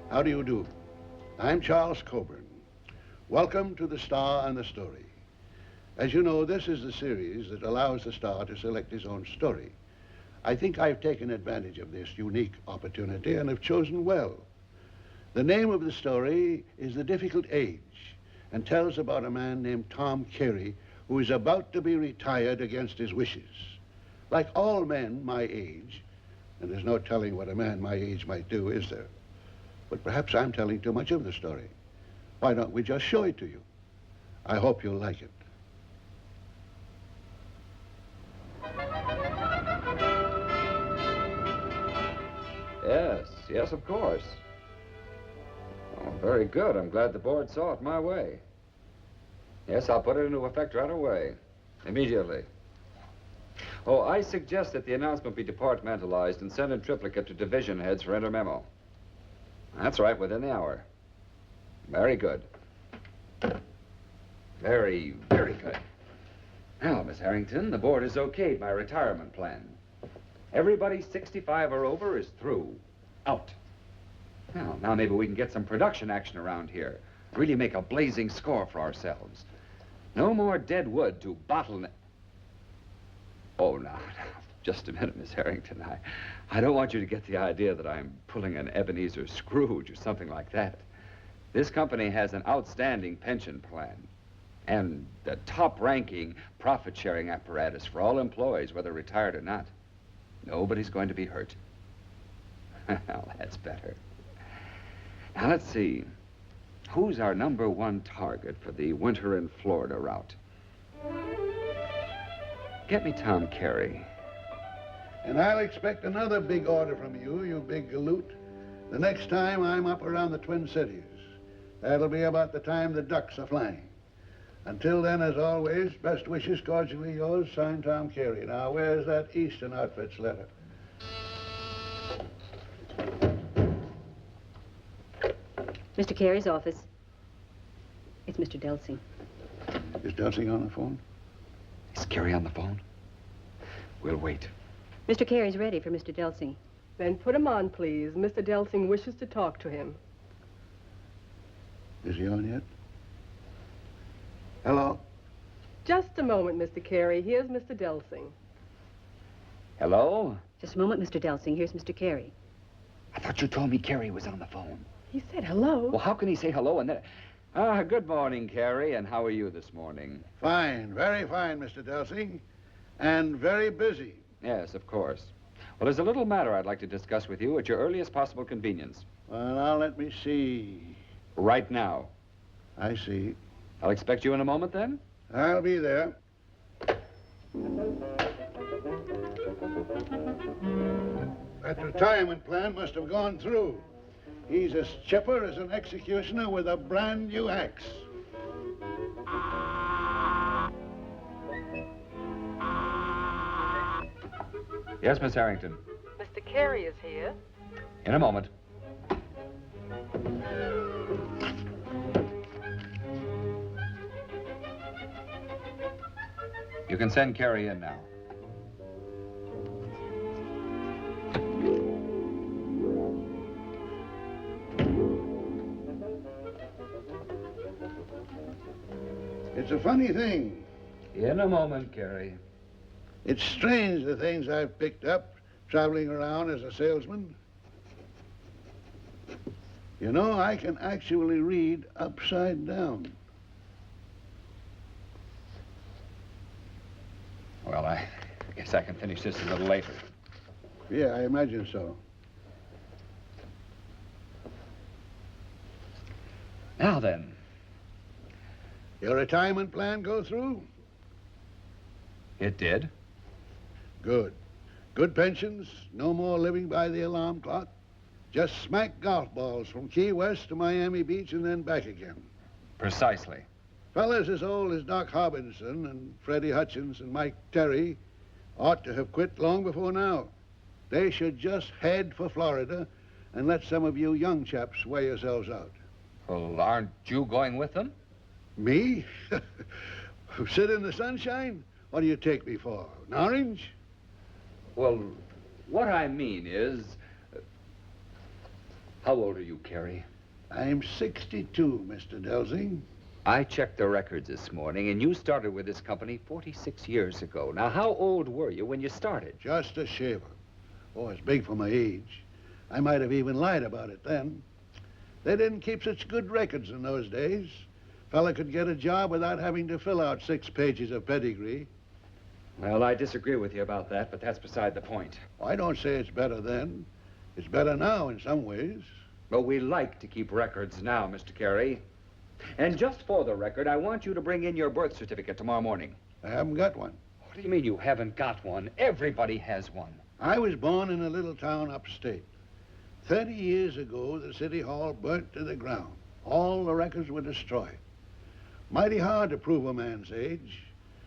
How do you do? I'm Charles Coburn. Welcome to The Star and the Story. As you know, this is the series that allows the star to select his own story. I think I've taken advantage of this unique opportunity and have chosen well. The name of the story is The Difficult Age and tells about a man named Tom Carey who is about to be retired against his wishes. Like all men my age, and there's no telling what a man my age might do, is there? But perhaps I'm telling too much of the story. Why don't we just show it to you? I hope you'll like it. Yes, of course. Oh, very good. I'm glad the board saw it my way. Yes, I'll put it into effect right away. Immediately. Oh, I suggest that the announcement be departmentalized and sent in triplicate to division heads for inter-memo. That's right, within the hour. Very good. Very good. Now, Miss Harrington, the board has okayed my retirement plan. Everybody 65 or over is through. Out. Well, now maybe we can get some production action around here. Really make a blazing score for ourselves. No more dead wood to bottleneck. Oh, now, just a minute, Miss Harrington. I don't want you to get the idea that I'm pulling an Ebenezer Scrooge or something like that. This company has an outstanding pension plan and a top-ranking profit-sharing apparatus for all employees, whether retired or not. Nobody's going to be hurt. Well, that's better. Now, let's see. Who's our #1 target for the winter in Florida route? Get me Tom Carey. And I'll expect another big order from you, you big galoot, the next time I'm up around the Twin Cities. That'll be about the time the ducks are flying. Until then, as always, best wishes, cordially yours, signed Tom Carey. Now, where's that Eastern Outfits letter? Mr. Carey's office. It's Mr. Delsing. Is Delsing on the phone? Is Carey on the phone? We'll wait. Mr. Carey's ready for Mr. Delsing. Then put him on, please. Mr. Delsing wishes to talk to him. Is he on yet? Hello? Just a moment, Mr. Carey. Here's Mr. Delsing. Hello? Just a moment, Mr. Delsing. Here's Mr. Carey. I thought you told me Carey was on the phone. He said hello. Well, how can he say hello and then... good morning, Carey, and how are you this morning? Fine, very fine, Mr. Delsing. And very busy. Yes, of course. Well, there's a little matter I'd like to discuss with you at your earliest possible convenience. Well, now let me see. Right now. I see. I'll expect you in a moment, then? I'll be there. That retirement plan must have gone through. He's as chipper as an executioner with a brand new axe. Yes, Miss Harrington. Mr. Carey is here. In a moment. You can send Carey in now. It's a funny thing. In a moment, Carey. It's strange, the things I've picked up traveling around as a salesman. You know, I can actually read upside down. Well, I guess I can finish this a little later. Yeah, I imagine so. Now then. Your retirement plan go through? It did. Good. Good pensions, no more living by the alarm clock. Just smack golf balls from Key West to Miami Beach and then back again. Precisely. Fellas as old as Doc Hobinson and Freddie Hutchins and Mike Terry ought to have quit long before now. They should just head for Florida and let some of you young chaps wear yourselves out. Well, aren't you going with them? Me? Sit in the sunshine? What do you take me for, an orange? Well, what I mean is... How old are you, Carey? I'm 62, Mr. Delsing. I checked the records this morning, and you started with this company 46 years ago. Now, how old were you when you started? Just a shaver. Oh, it's big for my age. I might have even lied about it then. They didn't keep such good records in those days. Fella could get a job without having to fill out 6 pages of pedigree. Well, I disagree with you about that, but that's beside the point. I don't say it's better then. It's better now in some ways. But we like to keep records now, Mr. Carey. And just for the record, I want you to bring in your birth certificate tomorrow morning. I haven't got one. What do you mean you haven't got one? Everybody has one. I was born in a little town upstate. 30 years ago, the city hall burnt to the ground. All the records were destroyed. Mighty hard to prove a man's age,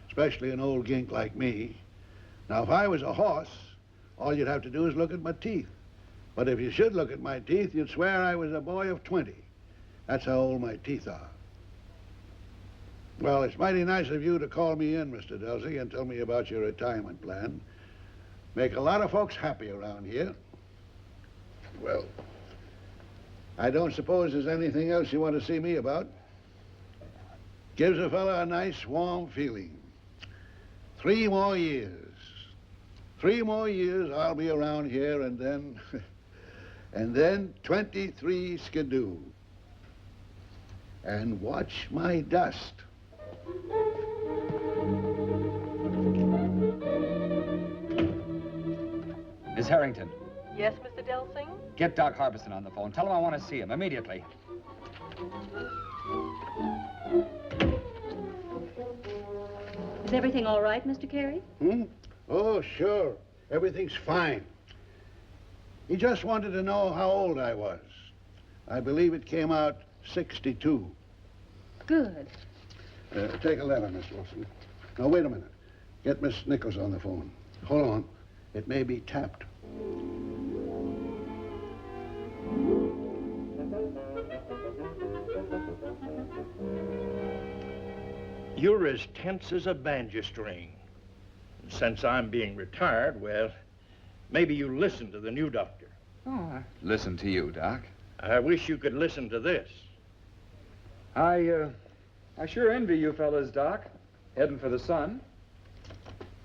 especially an old gink like me. Now, if I was a horse, all you'd have to do is look at my teeth. But if you should look at my teeth, you'd swear I was a boy of 20. That's how old my teeth are. Well, it's mighty nice of you to call me in, Mr. Delsing, and tell me about your retirement plan. Make a lot of folks happy around here. Well, I don't suppose there's anything else you want to see me about. Gives a fella a nice, warm feeling. 3 more years. 3 more years I'll be around here, and then... and then 23 skidoo. And watch my dust. Miss Harrington, Yes, Mr. Delsing? get Doc Harbison on the phone. Tell him I want to see him immediately. Is everything all right, Mr. Carey? Oh, sure. Everything's fine. He just wanted to know how old I was. I believe it came out 62. Good. Take a letter, Miss Wilson. Now, wait a minute. Get Miss Nichols on the phone. Hold on. It may be tapped. You're as tense as a banjo string. Since I'm being retired, well, maybe you listen to the new doctor. Oh, listen to you, Doc. I wish you could listen to this. I sure envy you fellas, Doc. Heading for the sun.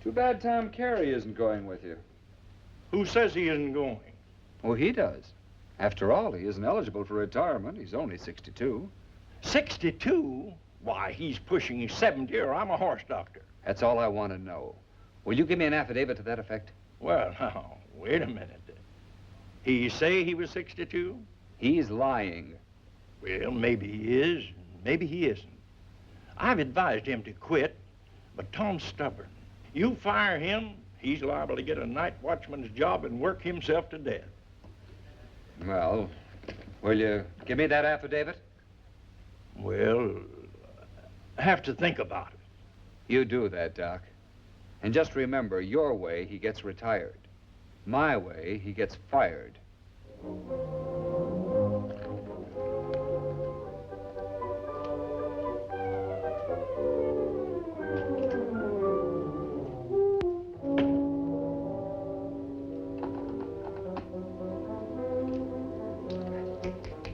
Too bad Tom Carey isn't going with you. Who says he isn't going? Oh, he does. After all, he isn't eligible for retirement. He's only 62. 62? Why, he's pushing 70, or I'm a horse doctor. That's all I want to know. Will you give me an affidavit to that effect? Well, now, wait a minute. He say he was 62? He's lying. Well, maybe he is, maybe he isn't. I've advised him to quit, but Tom's stubborn. You fire him, he's liable to get a night watchman's job and work himself to death. Well, will you give me that affidavit? Well, I have to think about it. You do that, Doc. And just remember, your way, he gets retired. My way, he gets fired.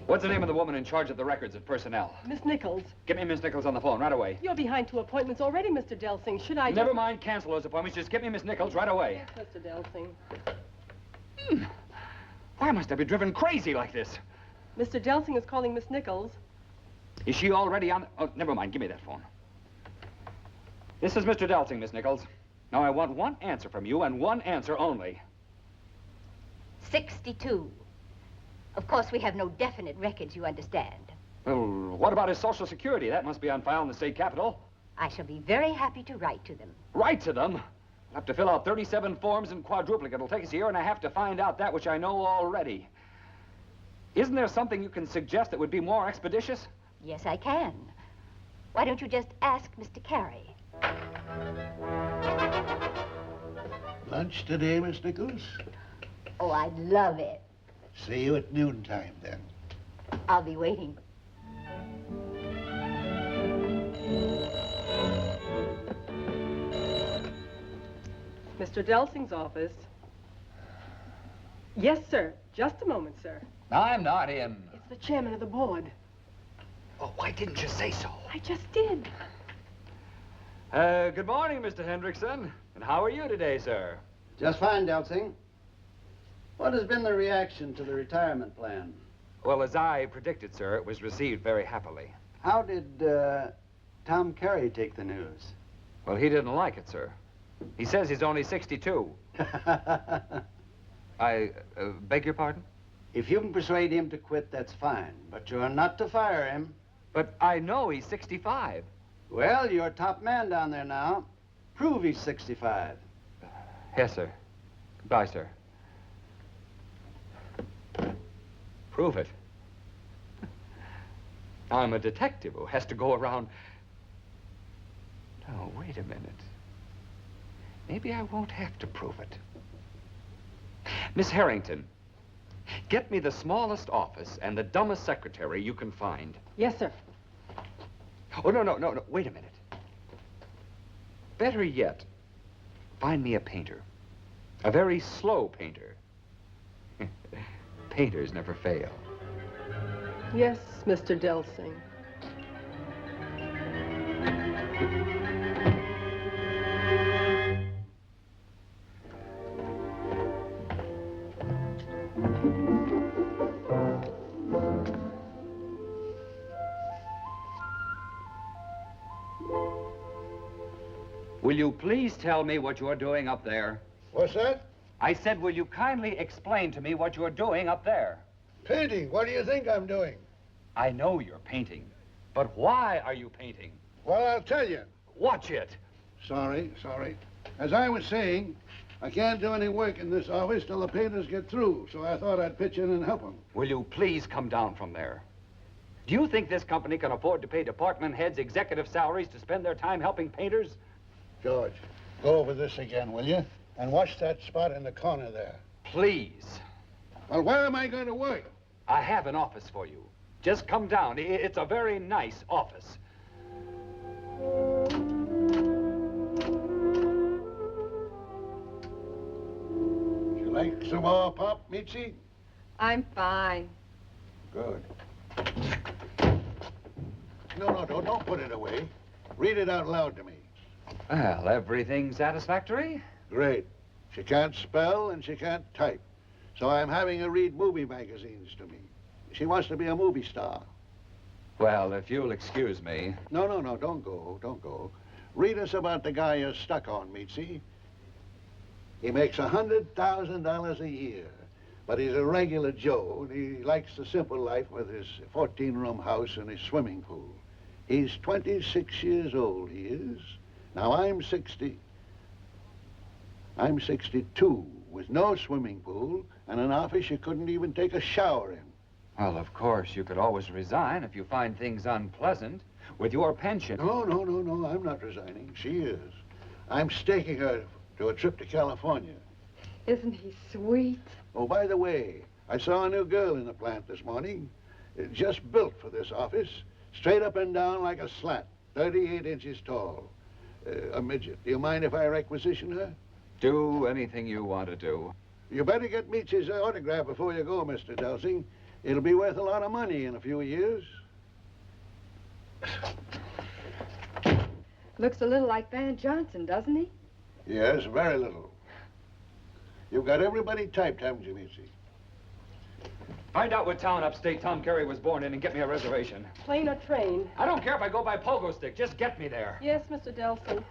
What's the name of the woman in charge of the records at personnel? Miss Nichols, Get me Miss Nichols on the phone right away. you're behind 2 appointments already, Mr. Delsing. Should I... Never mind, cancel those appointments. Just get me Miss Nichols right away. Yes, Mr. Delsing. Why must I be driven crazy like this? Mr. Delsing is calling Miss Nichols. Is she already on? Oh, never mind. Give me that phone. This is Mr. Delsing, Miss Nichols. Now, I want one answer from you and one answer only. 62. Of course, we have no definite records, you understand. Well, what about his Social Security? That must be on file in the state capitol. I shall be very happy to write to them. Write to them? I'll have to fill out 37 forms in quadruplicate. It'll take us a year and a half to find out that which I know already. Isn't there something you can suggest that would be more expeditious? Yes, I can. Why don't you just ask Mr. Carey? Lunch today, Miss Nichols? Oh, I'd love it. See you at noontime, then. I'll be waiting. Mr. Delsing's office. Yes, sir. Just a moment, sir. I'm not in. It's the chairman of the board. Oh, why didn't you say so? I just did. Good morning, Mr. Hendrickson. And how are you today, sir? Just fine, Delsing. What has been the reaction to the retirement plan? Well, as I predicted, sir, it was received very happily. How did Tom Carey take the news? Well, he didn't like it, sir. He says he's only 62. I beg your pardon? If you can persuade him to quit, that's fine. But you're not to fire him. But I know he's 65. Well, you're top man down there now. Prove he's 65. Yes, sir. Goodbye, sir. Prove it. I'm a detective who has to go around... No, wait a minute. Maybe I won't have to prove it. Miss Harrington, get me the smallest office and the dumbest secretary you can find. Yes, sir. Oh, no, wait a minute. Better yet, find me a painter. A very slow painter. Painters never fail. Yes, Mr. Delsing. Will you please tell me what you're doing up there? What's that? I said, will you kindly explain to me what you're doing up there? Painting. What do you think I'm doing? I know you're painting, but why are you painting? Well, I'll tell you. Watch it. Sorry. As I was saying, I can't do any work in this office till the painters get through, so I thought I'd pitch in and help them. Will you please come down from there? Do you think this company can afford to pay department heads executive salaries to spend their time helping painters? George, go over this again, will you? And watch that spot in the corner there. Please. Well, where am I going to work? I have an office for you. Just come down. It's a very nice office. You like some more pop, Mitzi? I'm fine. Good. No, don't put it away. Read it out loud to me. Well, everything satisfactory? Great. She can't spell and she can't type. So I'm having her read movie magazines to me. She wants to be a movie star. Well, if you'll excuse me. No, don't go. Read us about the guy you're stuck on, Mitzi. He makes $100,000 a year, but he's a regular Joe, and he likes the simple life with his 14-room house and his swimming pool. He's 26 years old, he is. Now, I'm 60. I'm 62, with no swimming pool and an office you couldn't even take a shower in. Well, of course, you could always resign if you find things unpleasant. With your pension... No, I'm not resigning. She is. I'm staking her to a trip to California. Isn't he sweet? Oh, by the way, I saw a new girl in the plant this morning. Just built for this office. Straight up and down like a slat. 38 inches tall. A midget. Do you mind if I requisition her? Do anything you want to do. You better get Meech's autograph before you go, Mr. Delsing. It'll be worth a lot of money in a few years. Looks a little like Van Johnson, doesn't he? Yes, very little. You've got everybody typed, haven't you, Meechy? Find out what town upstate Tom Carey was born in and get me a reservation. Plane or train? I don't care if I go by pogo stick. Just get me there. Yes, Mr. Delsing.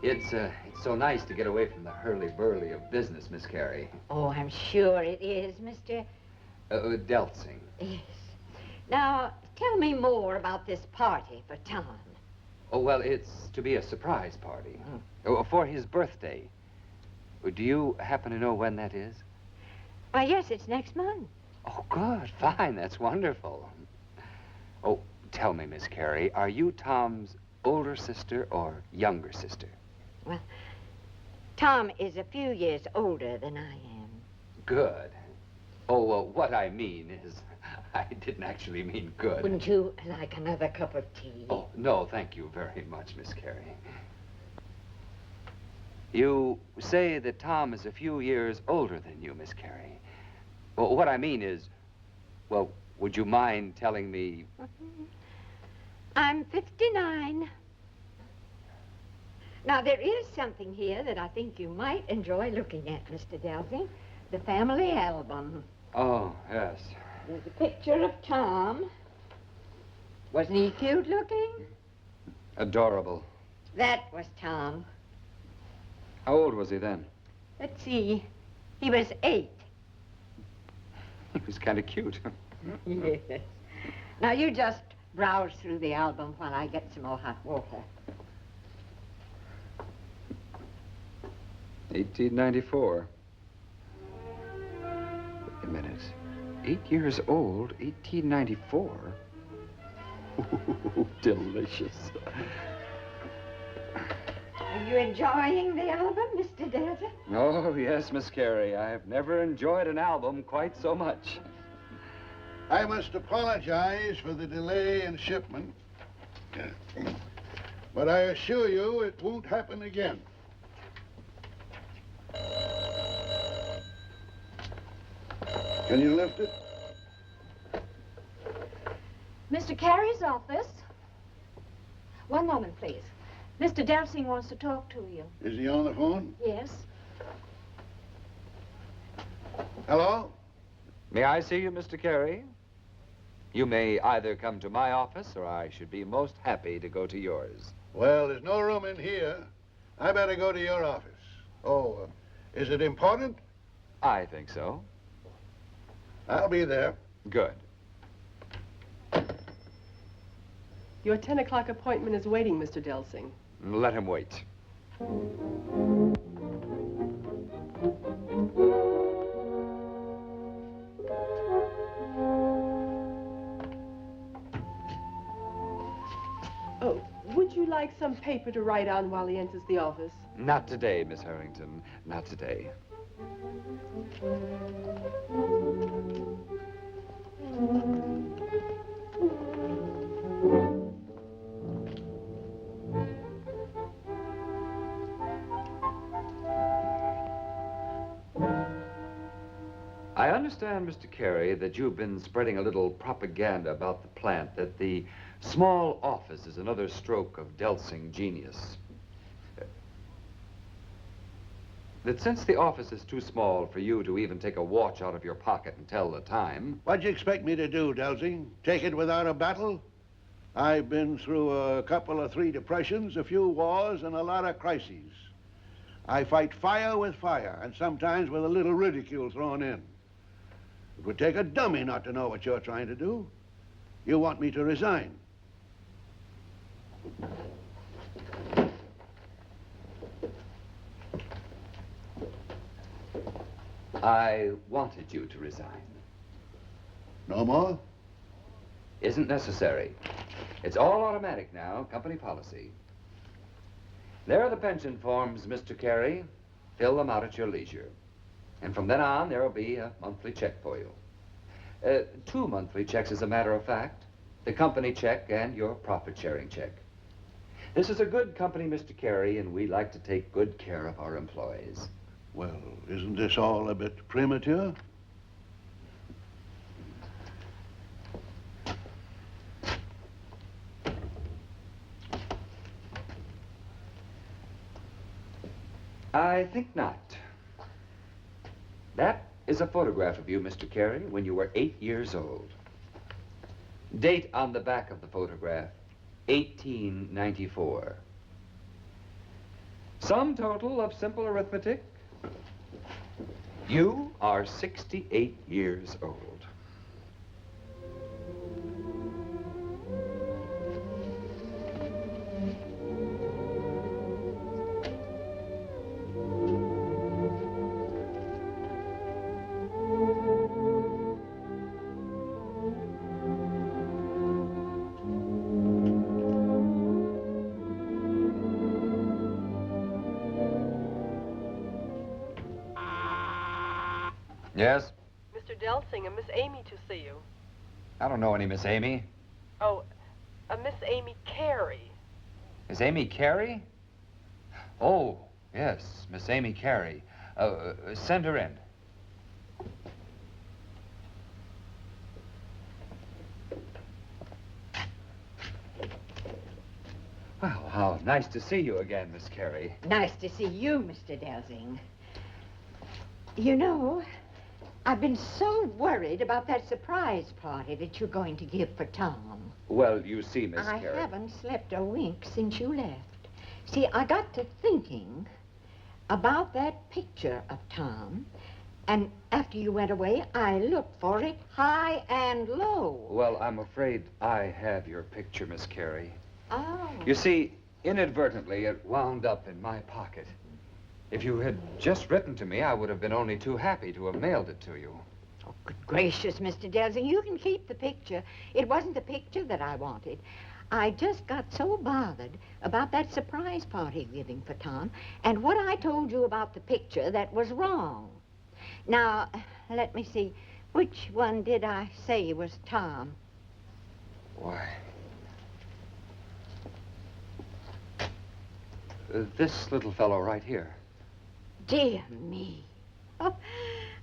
It's so nice to get away from the hurly-burly of business, Miss Carey. Oh, I'm sure it is, Mr. Delsing. Yes. Now, tell me more about this party for Tom. Oh, well, it's to be a surprise party. For his birthday. Do you happen to know when that is? Why, yes, it's next month. Oh, good. Fine. That's wonderful. Oh, tell me, Miss Carey, are you Tom's older sister or younger sister? Well, Tom is a few years older than I am. Good. Oh, well, what I mean is, I didn't actually mean good. Wouldn't you like another cup of tea? Oh, no, thank you very much, Miss Carey. You say that Tom is a few years older than you, Miss Carey. Well, what I mean is, well, would you mind telling me... I'm 59. Now, there is something here that I think you might enjoy looking at, Mr. Delsing. The family album. Oh, yes. There's a picture of Tom. Wasn't he cute looking? Adorable. That was Tom. How old was he then? Let's see. He was 8. He was kind of cute. Yes. Now, you just browse through the album while I get some more hot water. 1894. Wait a minute. 8 years old, 1894? Delicious. Are you enjoying the album, Mr. Delta? Oh, yes, Miss Carey. I've never enjoyed an album quite so much. I must apologize for the delay in shipment. But I assure you it won't happen again. Can you lift it? Mr. Carey's office. One moment, please. Mr. Delsing wants to talk to you. Is he on the phone? Yes. Hello? May I see you, Mr. Carey? You may either come to my office, or I should be most happy to go to yours. Well, there's no room in here. I better go to your office. Oh, is it important? I think so. I'll be there. Good. Your 10 o'clock appointment is waiting, Mr. Delsing. Let him wait. Oh, would you like some paper to write on while he enters the office? Not today, Miss Harrington. Not today. I understand, Mr. Carey, that you've been spreading a little propaganda about the plant, that the small office is another stroke of Delsing genius. That since the office is too small for you to even take a watch out of your pocket and tell the time... What'd you expect me to do, Delsing? Take it without a battle? I've been through a couple of 3 depressions, a few wars, and a lot of crises. I fight fire with fire, and sometimes with a little ridicule thrown in. It would take a dummy not to know what you're trying to do. You want me to resign. I wanted you to resign. No more? Isn't necessary. It's all automatic now, company policy. There are the pension forms, Mr. Carey. Fill them out at your leisure. And from then on, there'll be a monthly check for you. 2 monthly checks, as a matter of fact. The company check and your profit-sharing check. This is a good company, Mr. Carey, and we like to take good care of our employees. Well, isn't this all a bit premature? I think not. That is a photograph of you, Mr. Carey, when you were 8 years old. Date on the back of the photograph, 1894. Sum total of simple arithmetic. You are 68 years old. Yes? Mr. Delsing, a Miss Amy to see you. I don't know any Miss Amy. Oh, a Miss Amy Carey. Is Amy Carey? Oh, Yes, Miss Amy Carey. Send her in. Well, how nice to see you again, Miss Carey. Nice to see you, Mr. Delsing. You know, I've been so worried about that surprise party that you're going to give for Tom. Well, you see, Miss I Carey. haven't slept a wink since you left. See, I got to thinking about that picture of Tom, and after you went away, I looked for it high and low. Well, I'm afraid I have your picture, Miss Carey. Oh. You see, inadvertently, it wound up in my pocket. If you had just written to me, I would have been only too happy to have mailed it to you. Oh, good gracious, Mr. Delsing, you can keep the picture. It wasn't the picture that I wanted. I just got so bothered about that surprise party giving for Tom and what I told you about the picture that was wrong. Now, let me see. Which one did I say was Tom? Why? This little fellow right here. Dear me. Oh,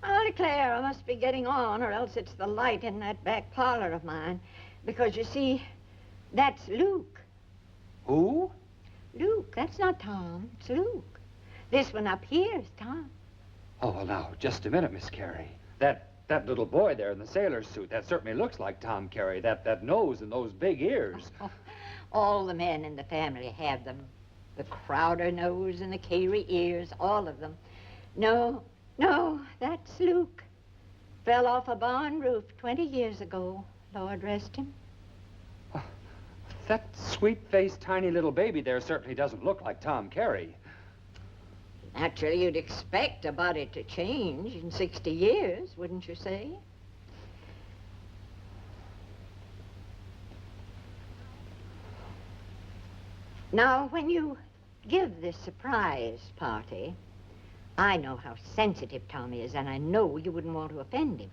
I declare I must be getting on, or else it's the light in that back parlor of mine. Because, you see, that's Luke. Who? Luke, that's not Tom. It's Luke. This one up here is Tom. Oh, well, now, just a minute, Miss Carey. That little boy there in the sailor's suit, that certainly looks like Tom Carey. That nose and those big ears. Oh, all the men in the family have them. The Crowder nose and the Carey ears, all of them. No, that's Luke. Fell off a barn roof 20 years ago. Lord rest him. That sweet-faced, tiny little baby there certainly doesn't look like Tom Carey. Naturally, you'd expect a body to change in 60 years, wouldn't you say? Now, when you give this surprise party, I know how sensitive Tom is, and I know you wouldn't want to offend him.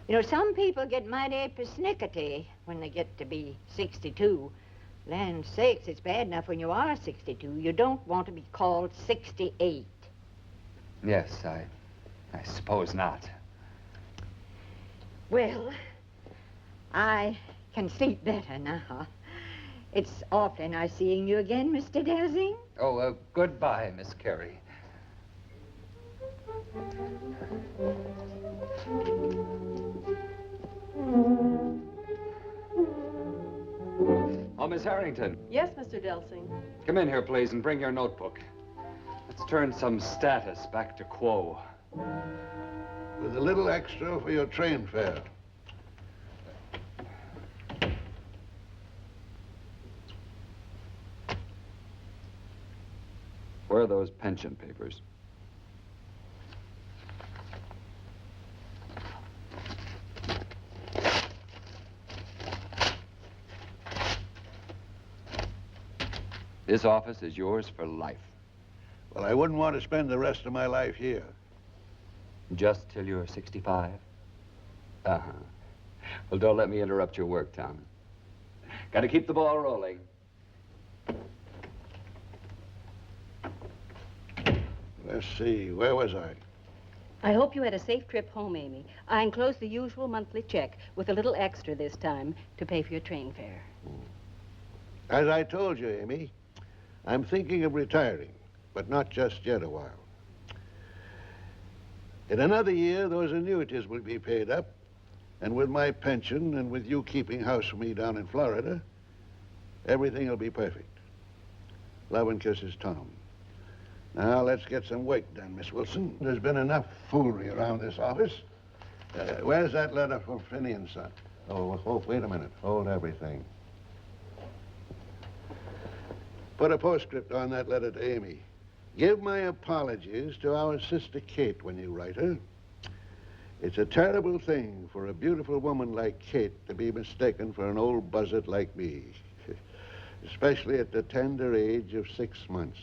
You know, some people get mighty persnickety when they get to be 62. Land sakes, it's bad enough when you are 62. You don't want to be called 68. Yes, I suppose not. Well, I can sleep better now. It's awfully nice seeing you again, Mr. Delsing. Oh, goodbye, Miss Carey. Oh, Miss Harrington. Yes, Mr. Delsing. Come in here, please, and bring your notebook. Let's turn some status back to quo. With a little extra for your train fare. Where are those pension papers? This office is yours for life. Well, I wouldn't want to spend the rest of my life here. Just till you're 65? Uh-huh. Well, don't let me interrupt your work, Tom. Gotta keep the ball rolling. Let's see, where was I? I hope you had a safe trip home, Amy. I enclosed the usual monthly check with a little extra this time to pay for your train fare. As I told you, Amy, I'm thinking of retiring, but not just yet a while. In another year, those annuities will be paid up, and with my pension and with you keeping house for me down in Florida, everything will be perfect. Love and kisses, Tom. Now, let's get some work done, Miss Wilson. There's been enough foolery around this office. Where's that letter for Finney and Son? Oh, wait a minute. Hold everything. Put a postscript on that letter to Amy. Give my apologies to our sister Kate when you write her. It's a terrible thing for a beautiful woman like Kate to be mistaken for an old buzzard like me, especially at the tender age of 6 months.